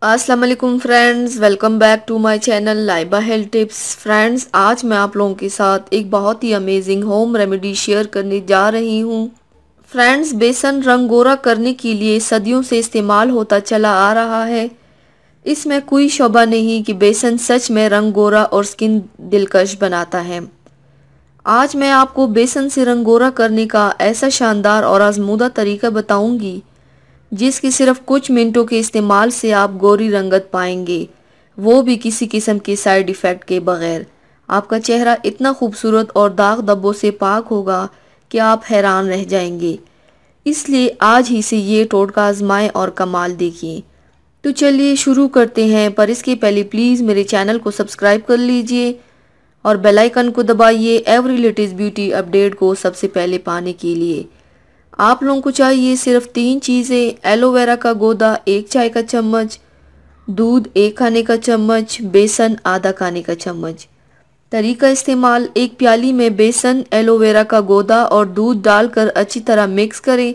अस्सलाम वालेकुम friends, welcome back to my channel Laiba health tips. Friends, आज मैं आप लोगों के साथ एक बहुत ही अमेजिंग होम रेमेडी शेयर करने जा रही हूँ। फ्रेंड्स, बेसन रंग गोरा करने के लिए सदियों से इस्तेमाल होता चला आ रहा है। इसमें कोई शोभा नहीं कि बेसन सच में रंग गोरा और स्किन दिलकश बनाता है। आज मैं आपको बेसन से रंग गोरा करने का ऐसा शानदार और आजमूदा तरीका बताऊंगी जिसकी सिर्फ कुछ मिनटों के इस्तेमाल से आप गोरी रंगत पाएंगे, वो भी किसी किस्म के साइड इफ़ेक्ट के बगैर। आपका चेहरा इतना खूबसूरत और दाग धब्बों से पाक होगा कि आप हैरान रह जाएंगे। इसलिए आज ही से ये टोटका आजमाएं और कमाल देखिए। तो चलिए शुरू करते हैं, पर इसके पहले प्लीज़ मेरे चैनल को सब्सक्राइब कर लीजिए और बेल आइकन को दबाइए एवरी लेटेस्ट ब्यूटी अपडेट को सबसे पहले पाने के लिए। आप लोगों को चाहिए सिर्फ 3 चीज़ें: एलोवेरा का गोदा 1 चाय का चम्मच, दूध 1 खाने का चम्मच, बेसन आधा खाने का चम्मच। तरीका इस्तेमाल: एक प्याली में बेसन, एलोवेरा का गोदा और दूध डालकर अच्छी तरह मिक्स करें।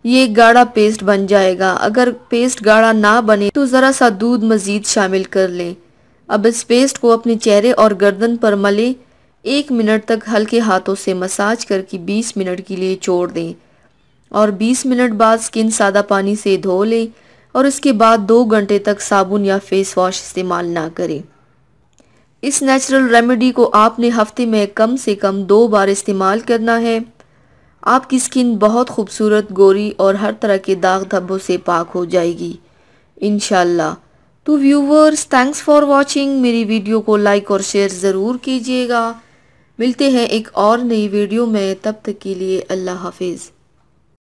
ये एक गाढ़ा पेस्ट बन जाएगा। अगर पेस्ट गाढ़ा ना बने तो ज़रा सा दूध मज़ीद शामिल कर लें। अब इस पेस्ट को अपने चेहरे और गर्दन पर मलें। 1 मिनट तक हल्के हाथों से मसाज करके 20 मिनट के लिए छोड़ दें और 20 मिनट बाद स्किन सादा पानी से धो लें और इसके बाद 2 घंटे तक साबुन या फेस वॉश इस्तेमाल ना करें। इस नेचुरल रेमेडी को आपने हफ्ते में कम से कम 2 बार इस्तेमाल करना है। आपकी स्किन बहुत खूबसूरत, गोरी और हर तरह के दाग धब्बों से पाक हो जाएगी इंशाल्लाह। तो व्यूवर्स, थैंक्स फॉर वॉचिंग। मेरी वीडियो को लाइक और शेयर ज़रूर कीजिएगा। मिलते हैं एक और नई वीडियो में, तब तक के लिए अल्लाह हाफिज़।